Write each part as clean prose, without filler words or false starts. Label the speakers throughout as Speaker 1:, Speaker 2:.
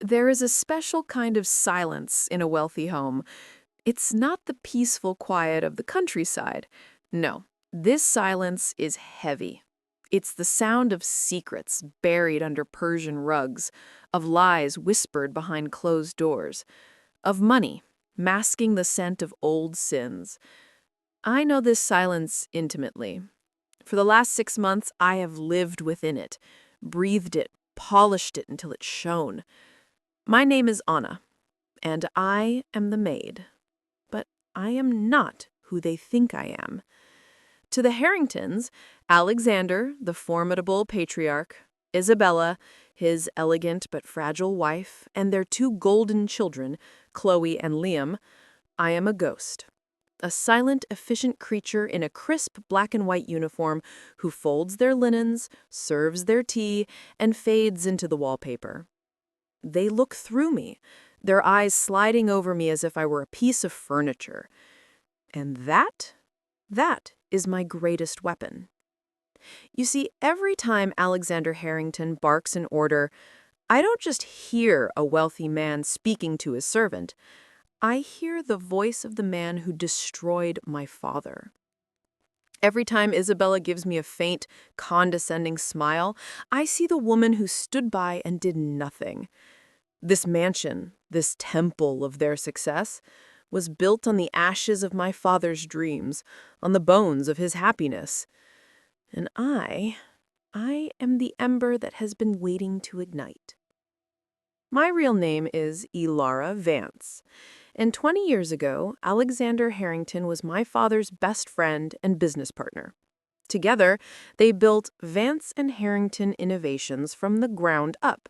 Speaker 1: There is a special kind of silence in a wealthy home. It's not the peaceful quiet of the countryside. No, this silence is heavy. It's the sound of secrets buried under Persian rugs, of lies whispered behind closed doors, of money masking the scent of old sins. I know this silence intimately. For the last 6 months, I have lived within it, breathed it, polished it until it shone. My name is Anna, and I am the maid. But I am not who they think I am. To the Harringtons, Alexander, the formidable patriarch, Isabella, his elegant but fragile wife, and their two golden children, Chloe and Liam, I am a ghost. A silent, efficient creature in a crisp black and white uniform who folds their linens, serves their tea, and fades into the wallpaper. They look through me, their eyes sliding over me as if I were a piece of furniture. And that is my greatest weapon. You see, every time Alexander Harrington barks an order, I don't just hear a wealthy man speaking to his servant. I hear the voice of the man who destroyed my father. Every time Isabella gives me a faint, condescending smile, I see the woman who stood by and did nothing. This mansion, this temple of their success, was built on the ashes of my father's dreams, on the bones of his happiness. And I am the ember that has been waiting to ignite. My real name is Elara Vance, and 20 years ago, Alexander Harrington was my father's best friend and business partner. Together, they built Vance and Harrington Innovations from the ground up.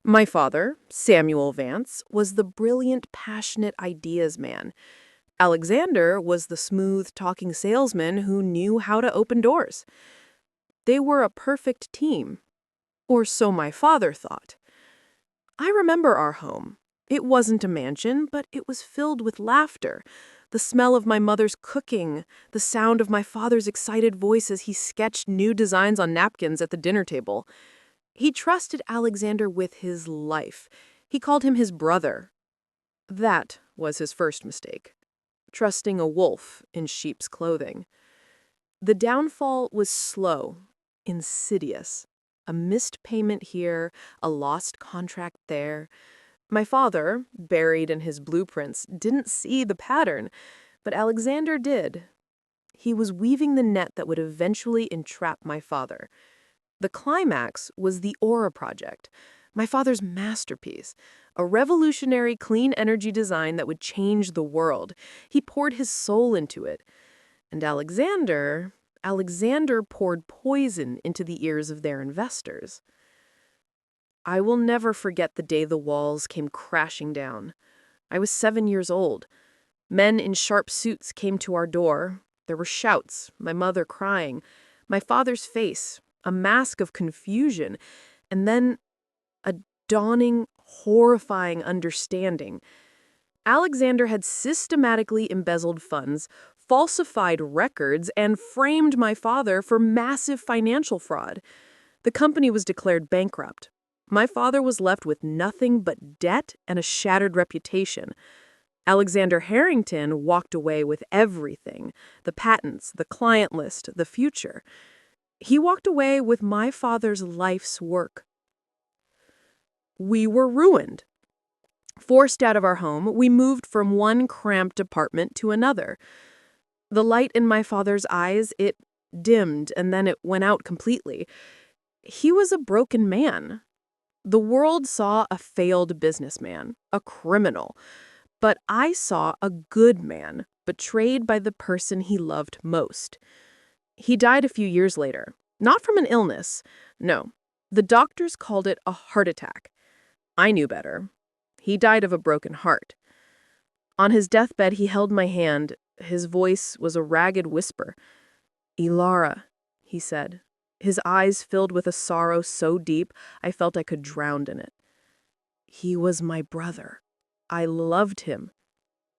Speaker 1: My father, Samuel Vance, was the brilliant, passionate ideas man. Alexander was the smooth-talking salesman who knew how to open doors. They were a perfect team, or so my father thought. I remember our home. It wasn't a mansion, but it was filled with laughter, the smell of my mother's cooking, the sound of my father's excited voice as he sketched new designs on napkins at the dinner table. He trusted Alexander with his life. He called him his brother. That was his first mistake, trusting a wolf in sheep's clothing. The downfall was slow, insidious. A missed payment here, a lost contract there. My father, buried in his blueprints, didn't see the pattern, but Alexander did. He was weaving the net that would eventually entrap my father. The climax was the Aura Project, my father's masterpiece, a revolutionary clean energy design that would change the world. He poured his soul into it. And Alexander poured poison into the ears of their investors. I will never forget the day the walls came crashing down. I was 7 years old. Men in sharp suits came to our door. There were shouts, my mother crying, my father's face, a mask of confusion, and then a dawning, horrifying understanding. Alexander had systematically embezzled funds, falsified records, and framed my father for massive financial fraud. The company was declared bankrupt. My father was left with nothing but debt and a shattered reputation. Alexander Harrington walked away with everything: the patents, the client list, the future. He walked away with my father's life's work. We were ruined. Forced out of our home, we moved from one cramped apartment to another. The light in my father's eyes, it dimmed and then it went out completely. He was a broken man. The world saw a failed businessman, a criminal. But I saw a good man, betrayed by the person he loved most. He died a few years later, not from an illness. No, the doctors called it a heart attack. I knew better. He died of a broken heart. On his deathbed, he held my hand. His voice was a ragged whisper. "Elara," he said, his eyes filled with a sorrow so deep I felt I could drown in it. He was my brother. I loved him.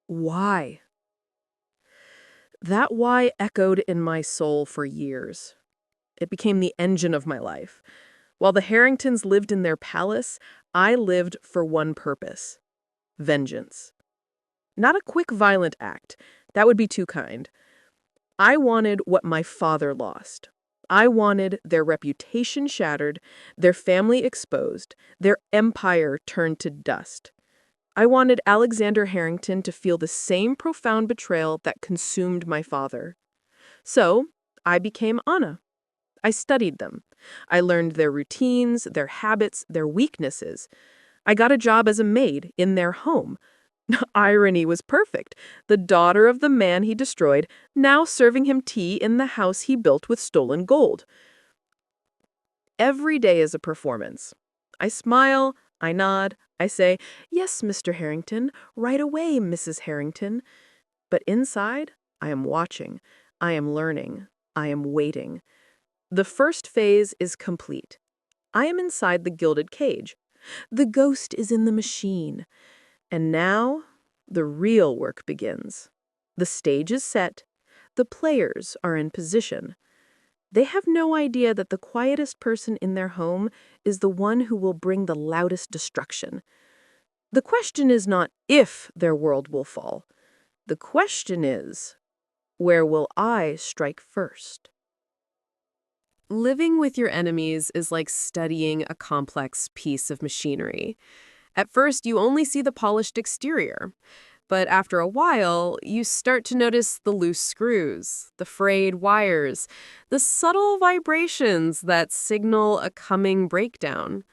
Speaker 1: Why? That why echoed in my soul for years. It became the engine of my life. While the Harringtons lived in their palace, I lived for one purpose: vengeance. Not a quick, violent act. That would be too kind. I wanted what my father lost. I wanted their reputation shattered, their family exposed, their empire turned to dust. I wanted Alexander Harrington to feel the same profound betrayal that consumed my father. So, I became Anna. I studied them. I learned their routines, their habits, their weaknesses. I got a job as a maid in their home. Irony was perfect. The daughter of the man he destroyed, now serving him tea in the house he built with stolen gold. Every day is a performance. I smile, I nod, I say, "Yes, Mr. Harrington, right away, Mrs. Harrington." But inside, I am watching, I am learning, I am waiting. The first phase is complete. I am inside the gilded cage. The ghost is in the machine. And now, the real work begins. The stage is set. The players are in position. They have no idea that the quietest person in their home is the one who will bring the loudest destruction. The question is not if their world will fall. The question is, where will I strike first? Living with your enemies is like studying a complex piece of machinery. At first, you only see the polished exterior. But after a while, you start to notice the loose screws, the frayed wires, the subtle vibrations that signal a coming breakdown.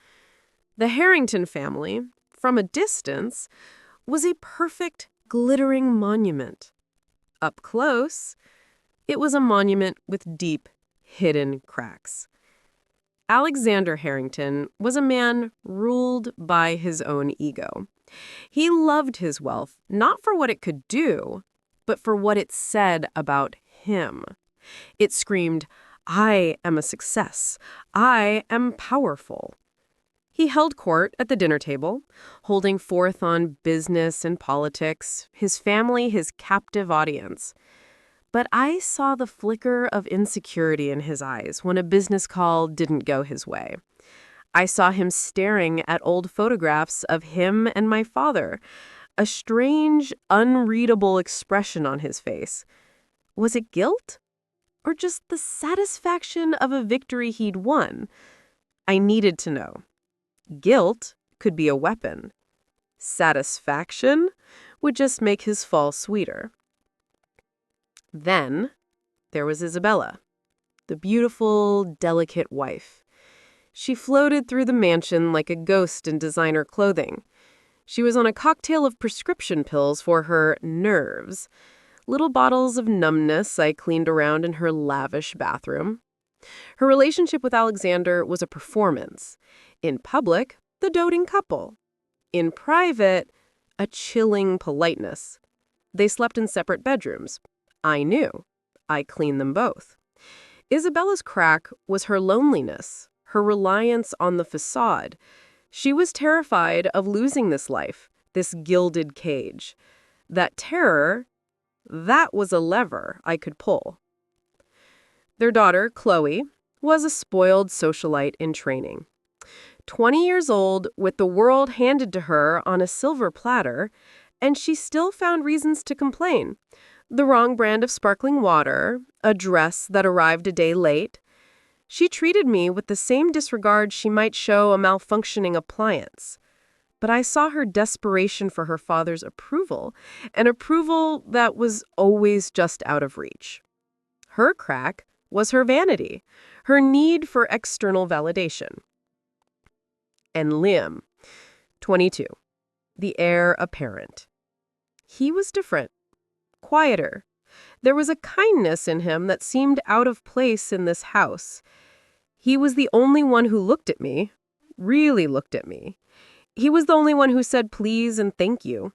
Speaker 1: The Harrington family, from a distance, was a perfect, glittering monument. Up close, it was a monument with deep, hidden cracks. Alexander Harrington was a man ruled by his own ego. He loved his wealth, not for what it could do, but for what it said about him. It screamed, "I am a success. I am powerful." He held court at the dinner table, holding forth on business and politics, his family his captive audience. But I saw the flicker of insecurity in his eyes when a business call didn't go his way. I saw him staring at old photographs of him and my father, a strange, unreadable expression on his face. Was it guilt? Or just the satisfaction of a victory he'd won? I needed to know. Guilt could be a weapon. Satisfaction would just make his fall sweeter. Then there was Isabella, the beautiful, delicate wife. She floated through the mansion like a ghost in designer clothing. She was on a cocktail of prescription pills for her nerves, little bottles of numbness I cleaned around in her lavish bathroom. Her relationship with Alexander was a performance. In public, the doting couple. In private, a chilling politeness. They slept in separate bedrooms. I knew. I cleaned them both. Isabella's crack was her loneliness, her reliance on the facade. She was terrified of losing this life, this gilded cage. That terror, that was a lever I could pull. Their daughter, Chloe, was a spoiled socialite in training. 20 years old, with the world handed to her on a silver platter, and she still found reasons to complain. The wrong brand of sparkling water, a dress that arrived a day late. She treated me with the same disregard she might show a malfunctioning appliance. But I saw her desperation for her father's approval, an approval that was always just out of reach. Her crack was her vanity, her need for external validation. And Liam, 22, the heir apparent. He was different, quieter. There was a kindness in him that seemed out of place in this house. He was the only one who looked at me, really looked at me. He was the only one who said please and thank you.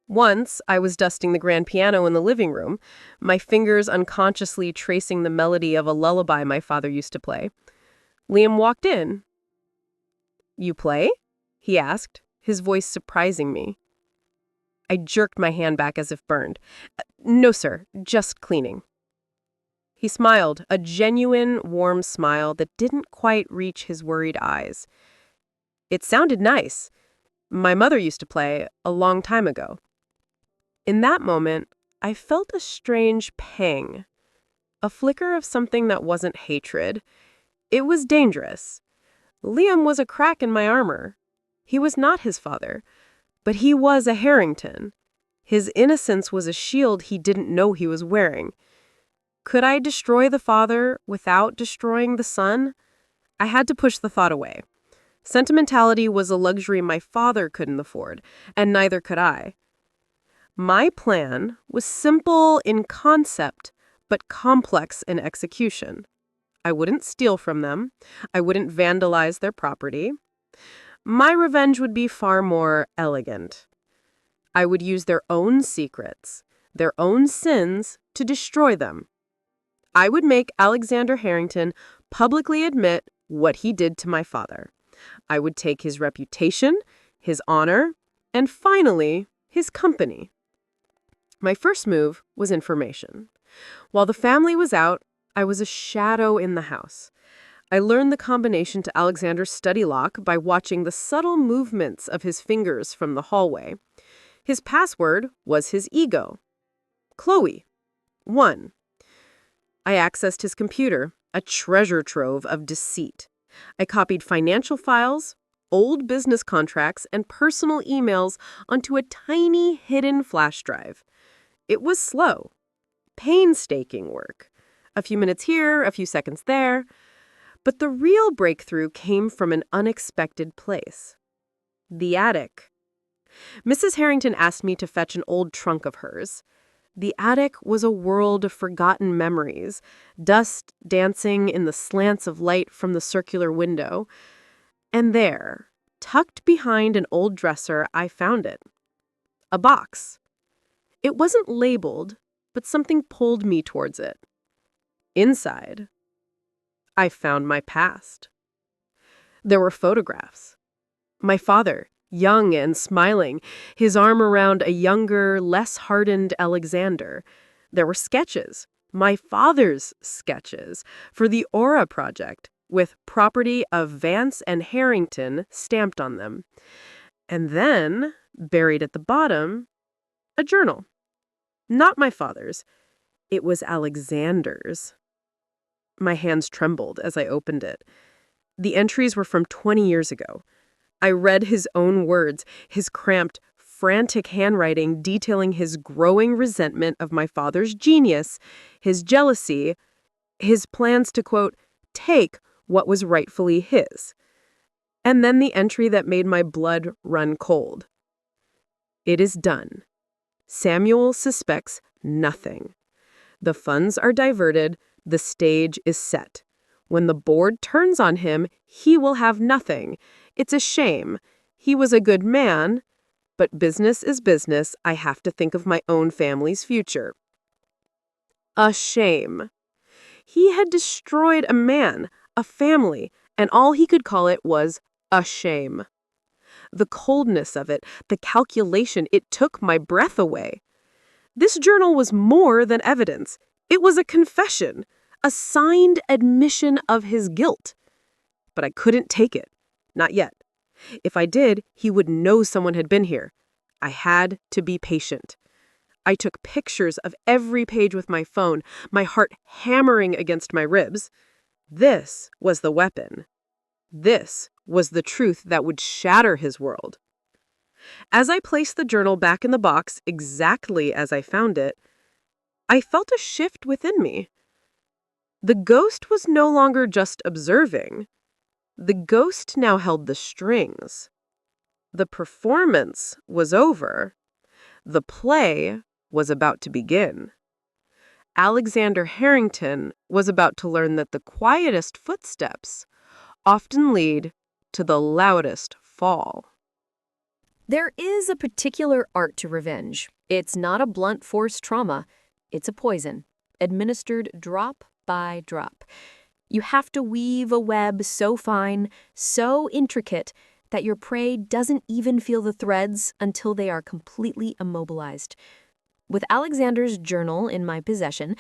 Speaker 1: Once, I was dusting the grand piano in the living room, my fingers unconsciously tracing the melody of a lullaby my father used to play. Liam walked in. "You play?" he asked, his voice surprising me. I jerked my hand back as if burned. "No, sir, just cleaning." He smiled, a genuine, warm smile that didn't quite reach his worried eyes.
Speaker 2: It sounded nice. My mother used to play a long time ago. In that moment, I felt a strange pang, a flicker of something that wasn't hatred. It was dangerous. Liam was a crack in my armor. He was not his father, but he was a Harrington. His innocence was a shield he didn't know he was wearing. Could I destroy the father without destroying the son? I had to push the thought away. Sentimentality was a luxury my father couldn't afford, and neither could I. My plan was simple in concept, but complex in execution. I wouldn't steal from them. I wouldn't vandalize their property. My revenge would be far more elegant. I would use their own secrets, their own sins, to destroy them. I would make Alexander Harrington publicly admit what he did to my father. I would take his reputation, his honor, and finally, his company. My first move was information. While the family was out, I was a shadow in the house. I learned the combination to Alexander's study lock by watching the subtle movements of his fingers from the hallway. His password was his ego. Chloe. 1. I accessed his computer, a treasure trove of deceit. I copied financial files, old business contracts, and personal emails onto a tiny hidden flash drive. It was slow, painstaking work. A few minutes here, a few seconds there. But the real breakthrough came from an unexpected place. The attic. Mrs. Harrington asked me to fetch an old trunk of hers. The attic was a world of forgotten memories, dust dancing in the slants of light from the circular window. And there, tucked behind an old dresser, I found it. A box. It wasn't labeled, but something pulled me towards it. Inside, I found my past. There were photographs. My father, young and smiling, his arm around a younger, less hardened Alexander. There were sketches, my father's sketches, for the Aura Project, with property of Vance and Harrington stamped on them. And then, buried at the bottom, a journal. Not my father's. It was Alexander's. My hands trembled as I opened it. The entries were from 20 years ago. I read his own words, his cramped, frantic handwriting detailing his growing resentment of my father's genius, his jealousy, his plans to, quote, take what was rightfully his. And then the entry that made my blood run cold. It is done. Samuel suspects nothing. The funds are diverted. The stage is set. When the board turns on him, he will have nothing. It's a shame. He was a good man, but business is business. I have to think of my own family's future. A shame. He had destroyed a man, a family, and all he could call it was a shame. The coldness of it, the calculation, it took my breath away. This journal was more than evidence. It was a confession, a signed admission of his guilt. But I couldn't take it. Not yet. If I did, he would know someone had been here. I had to be patient. I took pictures of every page with my phone, my heart hammering against my ribs. This was the weapon. This was the truth that would shatter his world. As I placed the journal back in the box exactly as I found it, I felt a shift within me. The ghost was no longer just observing. The ghost now held the strings. The performance was over. The play was about to begin. Alexander Harrington was about to learn that the quietest footsteps often lead to the loudest fall.
Speaker 3: There is a particular art to revenge. It's not a blunt force trauma. It's a poison, administered drop by drop. You have to weave a web so fine, so intricate, that your prey doesn't even feel the threads until they are completely immobilized. With Alexander's journal in my possession,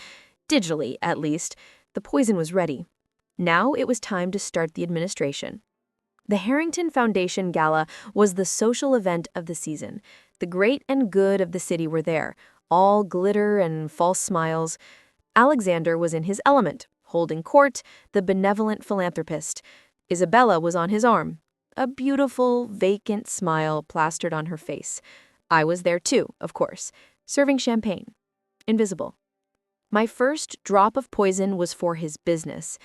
Speaker 3: digitally at least, the poison was ready. Now it was time to start the administration. The Harrington Foundation Gala was the social event of the season. The great and good of the city were there, all glitter and false smiles. Alexander was in his element, holding court, the benevolent philanthropist. Isabella was on his arm, a beautiful, vacant smile plastered on her face. I was there too, of course, serving champagne. Invisible. My first drop of poison was for his business.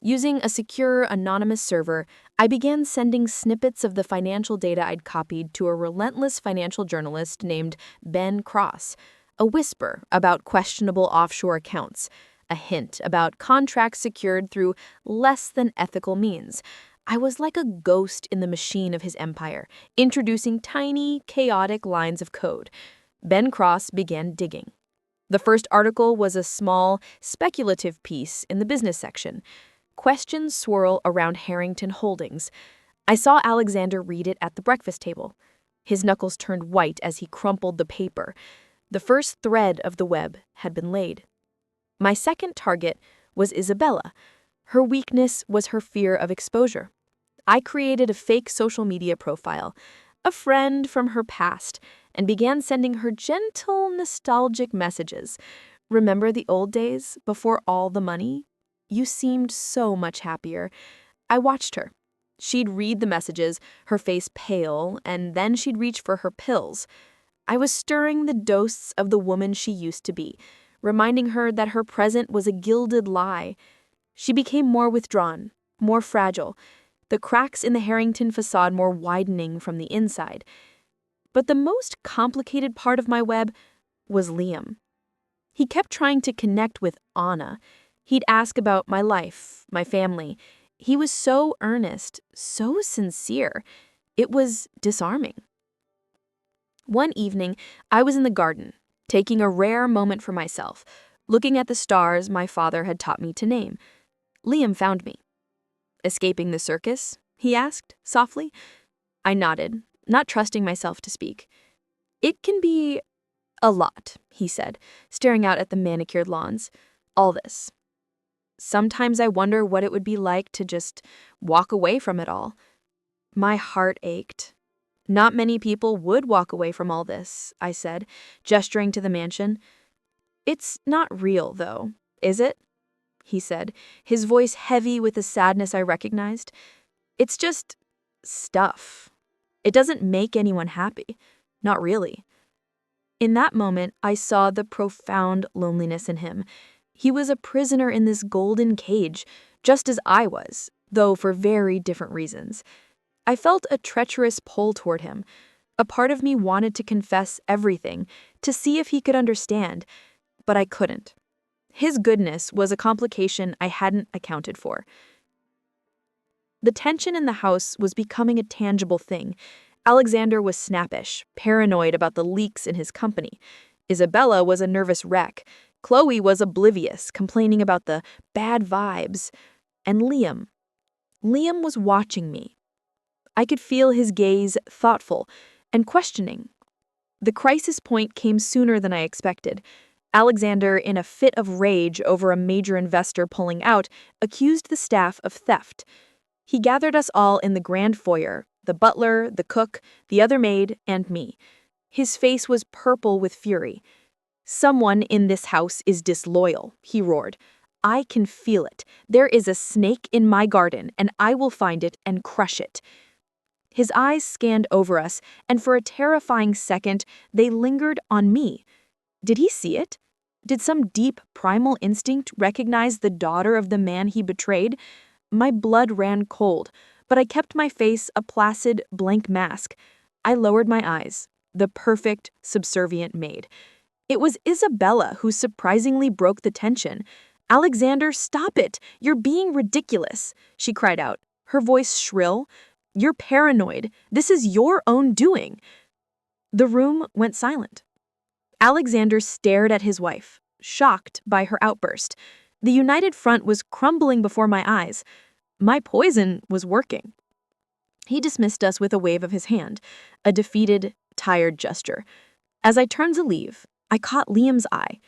Speaker 3: Using a secure, anonymous server, I began sending snippets of the financial data I'd copied to a relentless financial journalist named Ben Cross. A whisper about questionable offshore accounts. A hint about contracts secured through less than ethical means. I was like a ghost in the machine of his empire, introducing tiny, chaotic lines of code. Ben Cross began digging. The first article was a small, speculative piece in the business section. Questions swirl around Harrington Holdings. I saw Alexander read it at the breakfast table. His knuckles turned white as he crumpled the paper. The first thread of the web had been laid. My second target was Isabella. Her weakness was her fear of exposure. I created a fake social media profile, a friend from her past, and began sending her gentle, nostalgic messages. Remember the old days, before all the money? You seemed so much happier. I watched her. She'd read the messages, her face pale, and then she'd reach for her pills. I was stirring the doses of the woman she used to be, reminding her that her present was a gilded lie. She became more withdrawn, more fragile, the cracks in the Harrington facade more widening from the inside. But the most complicated part of my web was Liam. He kept trying to connect with Anna. He'd ask about my life, my family. He was so earnest, so sincere. It was disarming. One evening, I was in the garden, taking a rare moment for myself, looking at the stars my father had taught me to name. Liam found me. "Escaping the circus?" he asked, softly. I nodded, not trusting myself to speak. "It can be a lot," he said, staring out at the manicured lawns. "All this. Sometimes I wonder what it would be like to just walk away from it all." My heart ached. "Not many people would walk away from all this," I said, gesturing to the mansion. "It's not real, though, is it?" he said, his voice heavy with a sadness I recognized. "It's just stuff. It doesn't make anyone happy. Not really." In that moment, I saw the profound loneliness in him. He was a prisoner in this golden cage, just as I was, though for very different reasons. I felt a treacherous pull toward him. A part of me wanted to confess everything, to see if he could understand, but I couldn't. His goodness was a complication I hadn't accounted for. The tension in the house was becoming a tangible thing. Alexander was snappish, paranoid about the leaks in his company. Isabella was a nervous wreck. Chloe was oblivious, complaining about the bad vibes. And Liam was watching me. I could feel his gaze, thoughtful and questioning. The crisis point came sooner than I expected. Alexander, in a fit of rage over a major investor pulling out, accused the staff of theft. He gathered us all in the grand foyer, the butler, the cook, the other maid, and me. His face was purple with fury. "Someone in this house is disloyal," he roared. "I can feel it. There is a snake in my garden, and I will find it and crush it." His eyes scanned over us, and for a terrifying second, they lingered on me. Did he see it? Did some deep, primal instinct recognize the daughter of the man he betrayed? My blood ran cold, but I kept my face a placid, blank mask. I lowered my eyes, the perfect, subservient maid. It was Isabella who surprisingly broke the tension. "Alexander, stop it! You're being ridiculous," she cried out, her voice shrill. "You're paranoid. This is your own doing." The room went silent. Alexander stared at his wife, shocked by her outburst. The united front was crumbling before my eyes. My poison was working. He dismissed us with a wave of his hand, a defeated, tired gesture. As I turned to leave, I caught Liam's eye.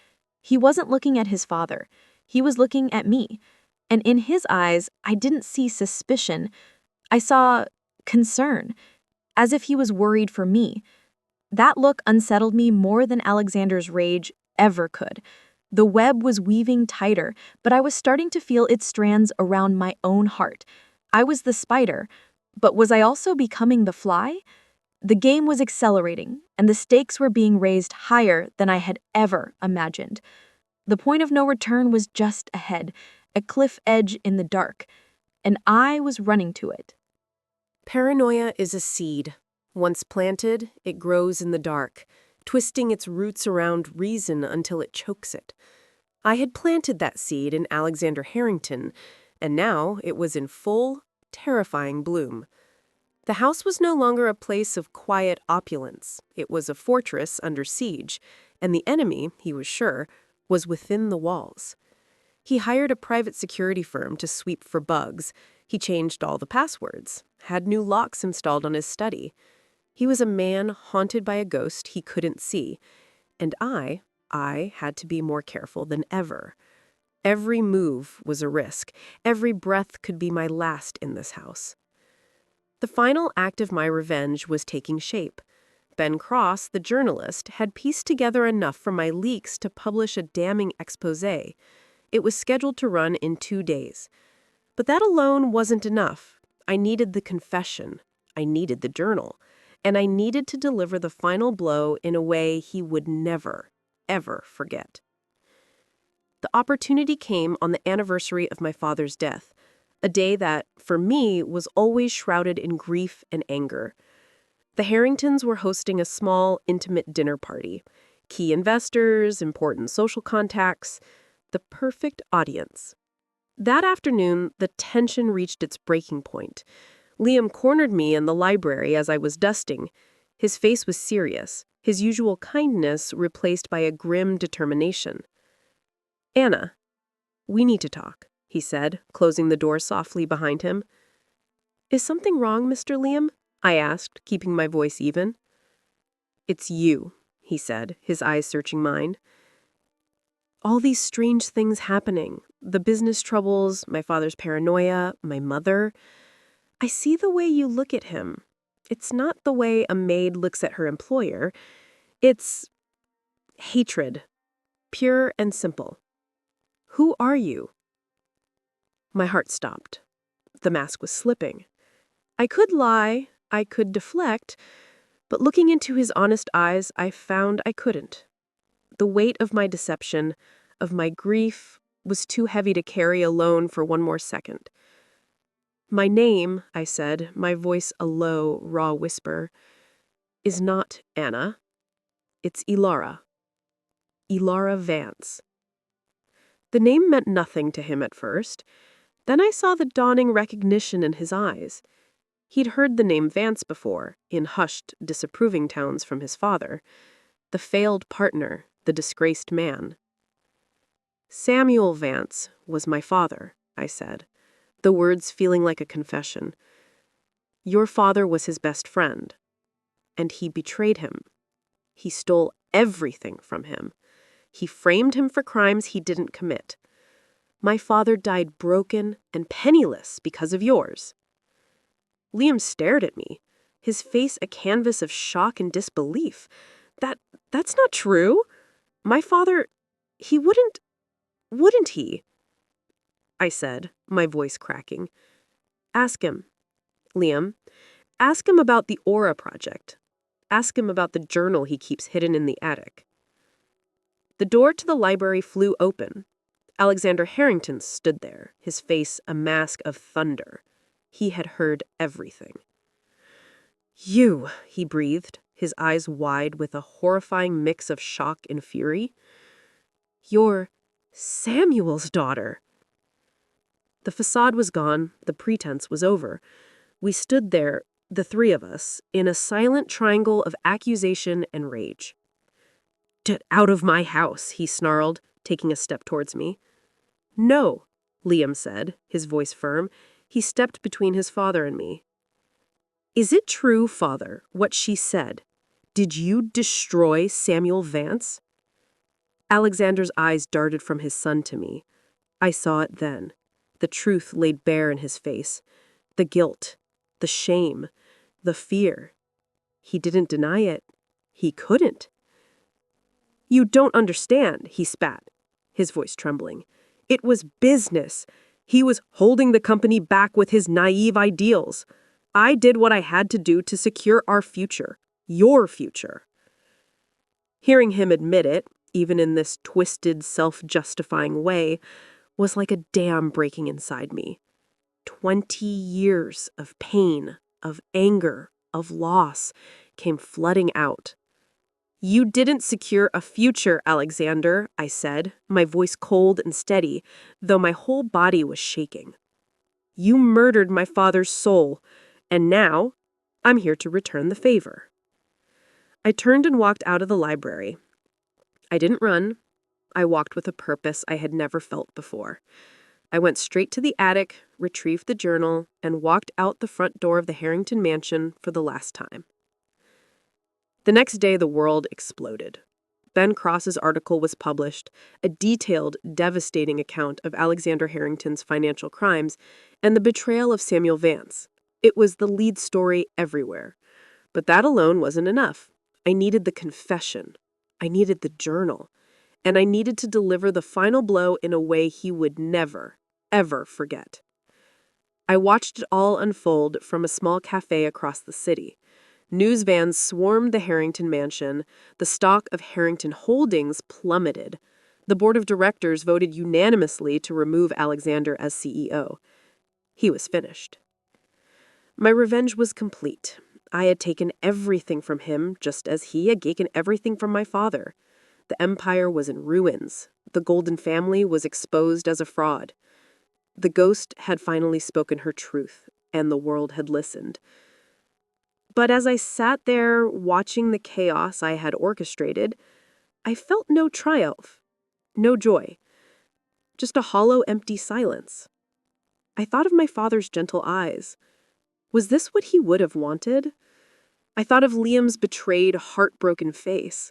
Speaker 3: He wasn't looking at his father. He was looking at me. And in his eyes, I didn't see suspicion. I saw concern, as if he was worried for me. That look unsettled me more than Alexander's rage ever could. The web was weaving tighter, but I was starting to feel its strands around my own heart. I was the spider, but was I also becoming the fly? The game was accelerating, and the stakes were being raised higher than I had ever imagined. The point of no return was just ahead, a cliff edge in the dark, and I was running to it.
Speaker 2: Paranoia is a seed. Once planted, it grows in the dark, twisting its roots around reason until it chokes it. I had planted that seed in Alexander Harrington, and now it was in full, terrifying bloom. The house was no longer a place of quiet opulence. It was a fortress under siege, and the enemy, he was sure, was within the walls. He hired a private security firm to sweep for bugs. He changed all the passwords, had new locks installed on his study. He was a man haunted by a ghost he couldn't see, and I had to be more careful than ever. Every move was a risk. Every breath could be my last in this house. The final act of my revenge was taking shape. Ben Cross, the journalist, had pieced together enough from my leaks to publish a damning exposé. It was scheduled to run in 2 days. But that alone wasn't enough. I needed the confession. I needed the journal. And I needed to deliver the final blow in a way he would never, ever forget. The opportunity came on the anniversary of my father's death, a day that, for me, was always shrouded in grief and anger. The Harringtons were hosting a small, intimate dinner party. Key investors, important social contacts, the perfect audience. That afternoon, the tension reached its breaking point. Liam cornered me in the library as I was dusting. His face was serious, his usual kindness replaced by a grim determination. "Anna, we need to talk," he said, closing the door softly behind him. "Is something wrong, Mr. Liam?" I asked, keeping my voice even. "It's you," he said, his eyes searching mine. "All these strange things happening, the business troubles, my father's paranoia, my mother. I see the way you look at him. It's not the way a maid looks at her employer. It's hatred, pure and simple. Who are you?" My heart stopped. The mask was slipping. I could lie, I could deflect, but looking into his honest eyes, I found I couldn't. The weight of my deception, of my grief, was too heavy to carry alone for one more second. "My name," I said, my voice a low, raw whisper, "is not Anna. It's Elara. Elara Vance." The name meant nothing to him at first. Then I saw the dawning recognition in his eyes. He'd heard the name Vance before, in hushed, disapproving tones from his father. The failed partner, the disgraced man. "Samuel Vance was my father," I said, the words feeling like a confession. "Your father was his best friend, and he betrayed him. He stole everything from him. He framed him for crimes he didn't commit. My father died broken and penniless because of yours." Liam stared at me, his face a canvas of shock and disbelief. That's not true. My father, he wouldn't he?" I said, my voice cracking. "Ask him, Liam. Ask him about the Aura Project. Ask him about the journal he keeps hidden in the attic." The door to the library flew open. Alexander Harrington stood there, his face a mask of thunder. He had heard everything. "You," he breathed, his eyes wide with a horrifying mix of shock and fury. "You're Samuel's daughter." The facade was gone, the pretense was over. We stood there, the three of us, in a silent triangle of accusation and rage. "Get out of my house," he snarled, taking a step towards me. "No," Liam said, his voice firm. He stepped between his father and me. "Is it true, Father, what she said? Did you destroy Samuel Vance?" Alexander's eyes darted from his son to me. I saw it then. The truth laid bare in his face. The guilt, the shame, the fear. He didn't deny it. He couldn't. "You don't understand," he spat, his voice trembling. "It was business. He was holding the company back with his naive ideals. I did what I had to do to secure our future, your future." Hearing him admit it, even in this twisted, self-justifying way, was like a dam breaking inside me. 20 years of pain, of anger, of loss came flooding out. "You didn't secure a future, Alexander," I said, my voice cold and steady, though my whole body was shaking. "You murdered my father's soul, and now I'm here to return the favor." I turned and walked out of the library. I didn't run. I walked with a purpose I had never felt before. I went straight to the attic, retrieved the journal, and walked out the front door of the Harrington mansion for the last time. The next day, the world exploded. Ben Cross's article was published, a detailed, devastating account of Alexander Harrington's financial crimes and the betrayal of Samuel Vance. It was the lead story everywhere. But that alone wasn't enough. I needed the confession. I needed the journal. And I needed to deliver the final blow in a way he would never, ever forget. I watched it all unfold from a small cafe across the city. News vans swarmed the Harrington mansion. The stock of Harrington Holdings plummeted. The board of directors voted unanimously to remove Alexander as CEO. He was finished. My revenge was complete. I had taken everything from him, just as he had taken everything from my father. The empire was in ruins. The Golden family was exposed as a fraud. The ghost had finally spoken her truth, and the world had listened. But as I sat there watching the chaos I had orchestrated, I felt no triumph, no joy, just a hollow, empty silence. I thought of my father's gentle eyes. Was this what he would have wanted? I thought of Liam's betrayed, heartbroken face.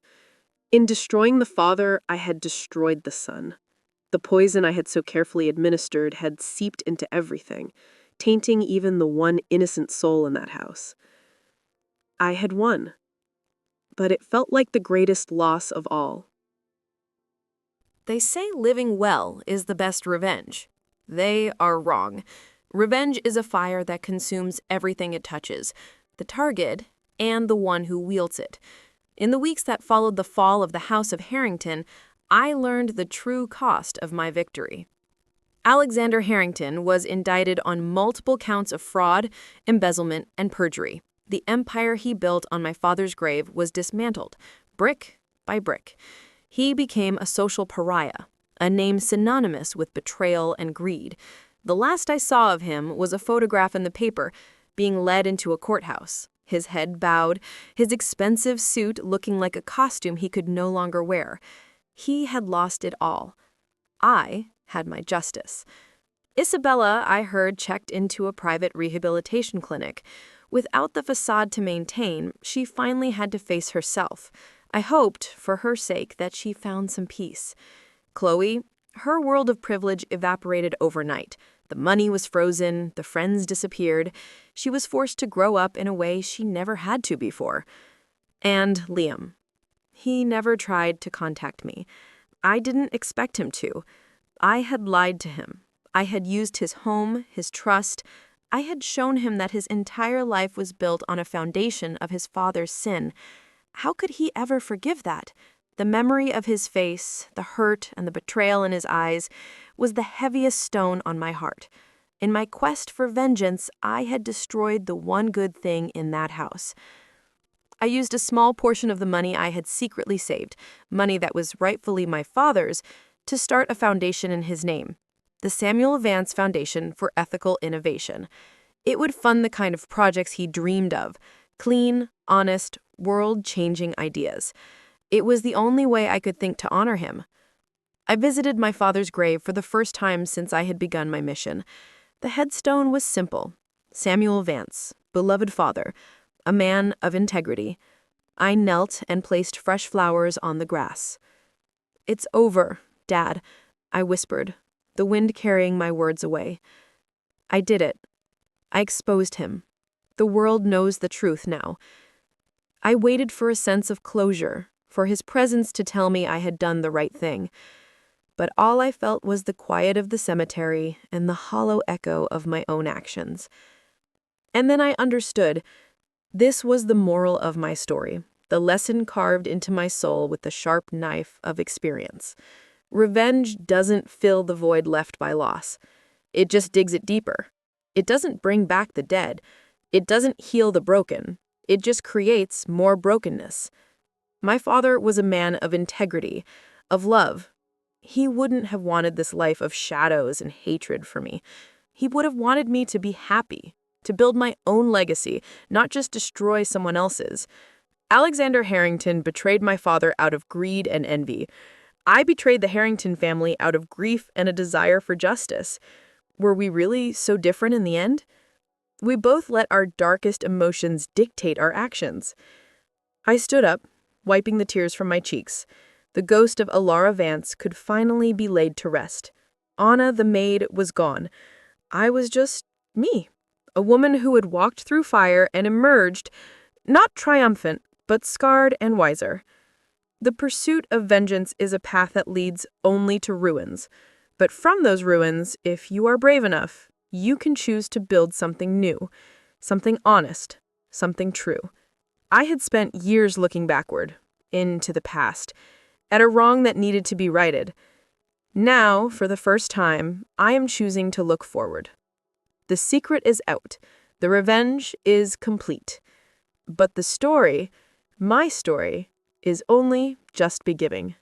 Speaker 2: In destroying the father, I had destroyed the son. The poison I had so carefully administered had seeped into everything, tainting even the one innocent soul in that house. I had won, but it felt like the greatest loss of all.
Speaker 3: They say living well is the best revenge. They are wrong. Revenge is a fire that consumes everything it touches, the target and the one who wields it. In the weeks that followed the fall of the House of Harrington, I learned the true cost of my victory. Alexander Harrington was indicted on multiple counts of fraud, embezzlement, and perjury. The empire he built on my father's grave was dismantled, brick by brick. He became a social pariah, a name synonymous with betrayal and greed. The last I saw of him was a photograph in the paper, being led into a courthouse, his head bowed, his expensive suit looking like a costume he could no longer wear. He had lost it all. I had my justice. Isabella, I heard, checked into a private rehabilitation clinic. Without the facade to maintain, she finally had to face herself. I hoped, for her sake, that she found some peace. Chloe, her world of privilege evaporated overnight. The money was frozen, the friends disappeared. She was forced to grow up in a way she never had to before. And Liam. He never tried to contact me. I didn't expect him to. I had lied to him. I had used his home, his trust. I had shown him that his entire life was built on a foundation of his father's sin. How could he ever forgive that? The memory of his face, the hurt and the betrayal in his eyes, was the heaviest stone on my heart. In my quest for vengeance, I had destroyed the one good thing in that house. I used a small portion of the money I had secretly saved, money that was rightfully my father's, to start a foundation in his name, the Samuel Vance Foundation for Ethical Innovation. It would fund the kind of projects he dreamed of, clean, honest, world-changing ideas. It was the only way I could think to honor him. I visited my father's grave for the first time since I had begun my mission. The headstone was simple. Samuel Vance, beloved father, a man of integrity. I knelt and placed fresh flowers on the grass. "It's over, Dad," I whispered, the wind carrying my words away. I did it. I exposed him.
Speaker 1: The world knows the truth now. I waited for a sense of closure, for his presence to tell me I had done the right thing. But all I felt was the quiet of the cemetery and the hollow echo of my own actions. And then I understood. This was the moral of my story, the lesson carved into my soul with the sharp knife of experience. Revenge doesn't fill the void left by loss. It just digs it deeper. It doesn't bring back the dead. It doesn't heal the broken. It just creates more brokenness. My father was a man of integrity, of love. He wouldn't have wanted this life of shadows and hatred for me. He would have wanted me to be happy, to build my own legacy, not just destroy someone else's. Alexander Harrington betrayed my father out of greed and envy. I betrayed the Harrington family out of grief and a desire for justice. Were we really so different in the end? We both let our darkest emotions dictate our actions. I stood up, wiping the tears from my cheeks. The ghost of Alara Vance could finally be laid to rest. Anna, the maid, was gone. I was just me, a woman who had walked through fire and emerged, not triumphant, but scarred and wiser. The pursuit of vengeance is a path that leads only to ruins. But from those ruins, if you are brave enough, you can choose to build something new, something honest, something true. I had spent years looking backward, into the past, at a wrong that needed to be righted. Now, for the first time, I am choosing to look forward. The secret is out. The revenge is complete. But the story, my story, is only just beginning.